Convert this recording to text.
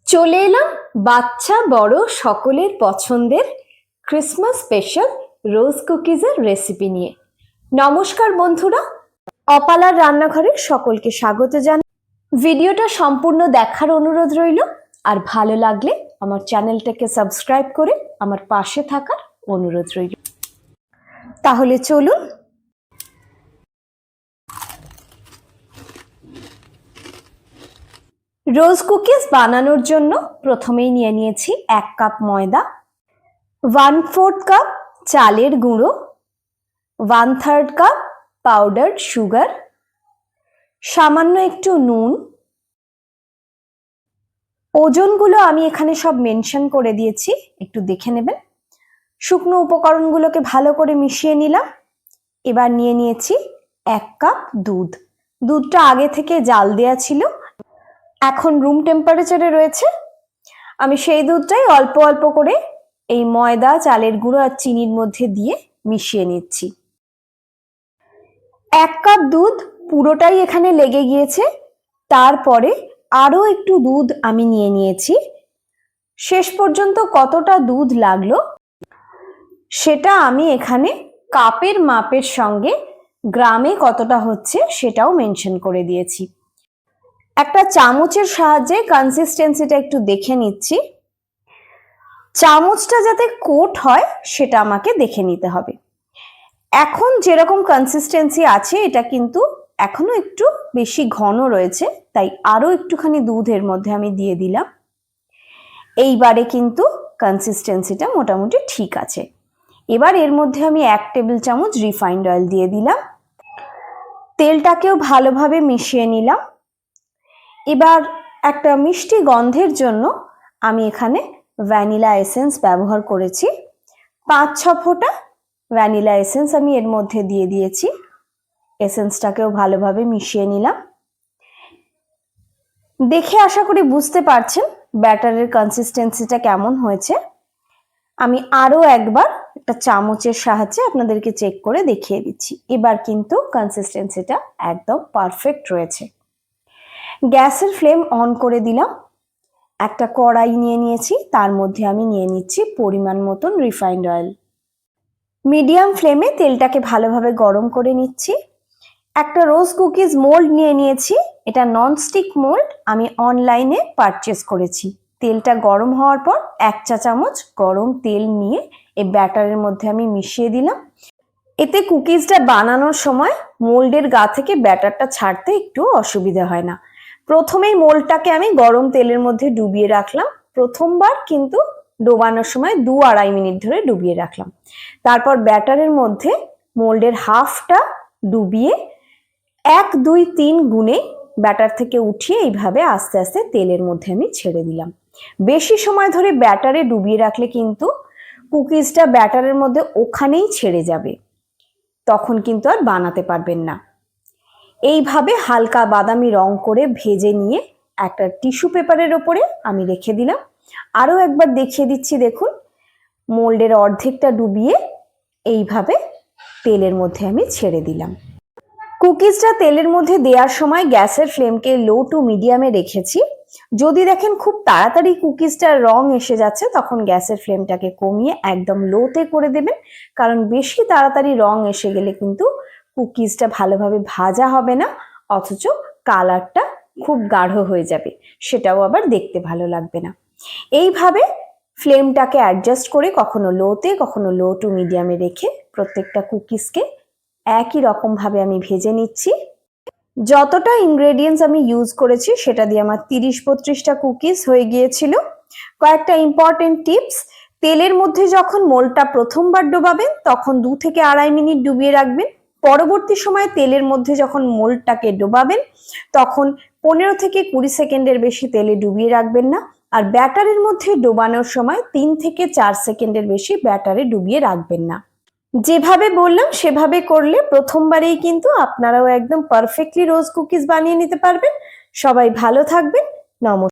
চলে এলাম বাচ্চা বড় সকলের পছন্দের ক্রিসমাস স্পেশাল রোজ কুকিজের রেসিপি নিয়ে। নমস্কার বন্ধুরা, অপালার রান্নাঘরে সকলকে স্বাগত জানাই। ভিডিওটা সম্পূর্ণ দেখার অনুরোধ রইল, আর ভালো লাগলে আমার চ্যানেলটাকে সাবস্ক্রাইব করে আমার পাশে থাকার অনুরোধ রইল। তাহলে চলুন। রোজ কুকিজ বানানোর জন্য প্রথমেই নিয়ে নিয়েছি 1 কাপ ময়দা, 1/4 কাপ চালের গুঁড়ো, 1/3 কাপ পাউডার্ড সুগার, সামান্য একটু নুন। ওজনগুলো আমি এখানে সব মেনশন করে দিয়েছি, একটু দেখে নেবেন। শুকনো উপকরণগুলোকে ভালো করে মিশিয়ে নিলাম। এবার নিয়ে নিয়েছি 1 কাপ দুধ। দুধটা আগে থেকে জাল দেয়া ছিল, এখন রুম টেম্পারেচারে রয়েছে। আমি সেই দুধটাই অল্প অল্প করে এই ময়দা, চালের গুঁড়ো আর চিনির মধ্যে দিয়ে মিশিয়ে নিচ্ছি। 1 কাপ দুধ পুরোটাই এখানে লেগে গিয়েছে। তারপরে আরো একটু দুধ আমি নিয়ে নিয়েছি। শেষ পর্যন্ত কতটা দুধ লাগলো সেটা আমি এখানে কাপের মাপের সঙ্গে গ্রামে কতটা হচ্ছে সেটাও মেনশন করে দিয়েছি। একটা চামচের সাহায্যে কনসিস্টেন্সিটা একটু দেখে নিচ্ছি। চামচটা যাতে কোট হয় সেটা আমাকে দেখে নিতে হবে। এখন যেরকম কনসিস্টেন্সি আছে এটা কিন্তু এখনো একটু বেশি ঘন রয়েছে, তাই আরো একটুখানি দুধ এর মধ্যে আমি দিয়ে দিলাম। এইবারে কিন্তু কনসিস্টেন্সিটা মোটামুটি ঠিক আছে। এবার এর মধ্যে আমি 1 টেবিল চামচ রিফাইন্ড অয়েল দিয়ে দিলাম। তেলটাকেও ভালোভাবে মিশিয়ে নিলাম। এবার একটা মিষ্টি গন্ধের জন্য আমি এখানে ভ্যানিলা এসেন্স ব্যবহার করেছি। 5-6 ফোঁটা ভ্যানিলা এসেন্স আমি এর মধ্যে দিয়ে দিয়েছি। এসেন্সটাকেও ভালোভাবে মিশিয়ে নিলাম। দেখে আশা করি বুঝতে পারছেন ব্যাটারের কনসিস্টেন্সিটা কেমন হয়েছে। আমি আরো একবার একটা চামচের সাহায্যে আপনাদেরকে চেক করে দেখিয়ে দিচ্ছি। এবার কিন্তু কনসিস্টেন্সিটা একদম পারফেক্ট রয়েছে। গ্যাসের ফ্লেম অন করে দিলাম। একটা কড়াই নিয়ে নিয়েছি, তার মধ্যে আমি নিয়ে নিচ্ছি পরিমাণ মতন রিফাইন্ড অয়েল। মিডিয়াম ফ্লেমে তেলটাকে ভালোভাবে গরম করে নিচ্ছি। একটা রোজ কুকিজ মোল্ড নিয়ে নিয়েছি। এটা ননস্টিক মোল্ড, আমি অনলাইনে পারচেস করেছি। তেলটা গরম হওয়ার পর 1 চা চামচ গরম তেল নিয়ে এই ব্যাটারের মধ্যে আমি মিশিয়ে দিলাম। এতে কুকিজটা বানানোর সময় মোল্ডের গা থেকে ব্যাটারটা ছাড়তে একটু অসুবিধা হয় না। প্রথমেই মোল্ডটাকে আমি গরম তেলের মধ্যে ডুবিয়ে রাখলাম। প্রথমবার কিন্তু ডোবানোর সময় 2-2.5 মিনিট ধরে ডুবিয়ে রাখলাম। তারপর ব্যাটারের মধ্যে মোল্ডের হাফটা ডুবিয়ে 1-2-3 গুণে ব্যাটার থেকে উঠিয়ে এইভাবে আস্তে আস্তে তেলের মধ্যে আমি ছেড়ে দিলাম। বেশি সময় ধরে ব্যাটারে ডুবিয়ে রাখলে কিন্তু কুকিজটা ব্যাটারের মধ্যে ওখানেই ছেড়ে যাবে, তখন কিন্তু আর বানাতে পারবেন না। এইভাবে হালকা বাদামি রং করে ভেজে নিয়ে একটা টিস্যু পেপারের ওপরে আমি রেখে দিলাম। আরো একবার দেখিয়ে দিচ্ছি, দেখুন মোল্ডের অর্ধেকটা ডুবিয়ে এইভাবে তেলের মধ্যে আমি ছেড়ে দিলাম। কুকিজটা তেলের মধ্যে দেওয়ার সময় গ্যাসের ফ্লেমকে লো টু মিডিয়ামে রেখেছি। যদি দেখেন খুব তাড়াতাড়ি কুকিজটার রং এসে যাচ্ছে, তখন গ্যাসের ফ্লেমটাকে কমিয়ে একদম লোতে করে দেবেন, কারণ বেশি তাড়াতাড়ি রং এসে গেলে কিন্তু কুকিজটা ভালোভাবে ভাজা হবে না, অথচ কালারটা খুব গাঢ় হয়ে যাবে, সেটাও আবার দেখতে ভালো লাগবে না। এইভাবে ফ্লেমটাকে অ্যাডজাস্ট করে কখনো লোতে কখনো লো টু মিডিয়ামে রেখে প্রত্যেকটা কুকিজকে একই রকম ভাবে আমি ভেজে নিচ্ছি। যতটা ইনগ্রেডিয়েন্টস আমি ইউজ করেছি সেটা দিয়ে আমার 30-32টা কুকিজ হয়ে গিয়েছিল। কয়েকটা ইম্পর্টেন্ট টিপস: তেলের মধ্যে যখন মোল্ডটা প্রথমবার ডোবাবেন তখন 2 থেকে 2.5 মিনিট ডুবিয়ে রাখবেন। পরবর্তী সময় তেলের মধ্যে যখন মোল্ডটাকে ডোবাবেন তখন 15 থেকে 20 সেকেন্ডের বেশি তেলে ডুবিয়ে রাখবেন না। আর ব্যাটারের মধ্যে ডোবানোর সময় 3 থেকে 4 সেকেন্ডের বেশি ব্যাটারে ডুবিয়ে রাখবেন না। যেভাবে বললাম সেভাবে করলে প্রথমবারেই কিন্তু আপনারাও একদম পারফেক্টলি রোজ কুকিজ বানিয়ে নিতে পারবেন। সবাই ভালো থাকবেন। নমস্কার।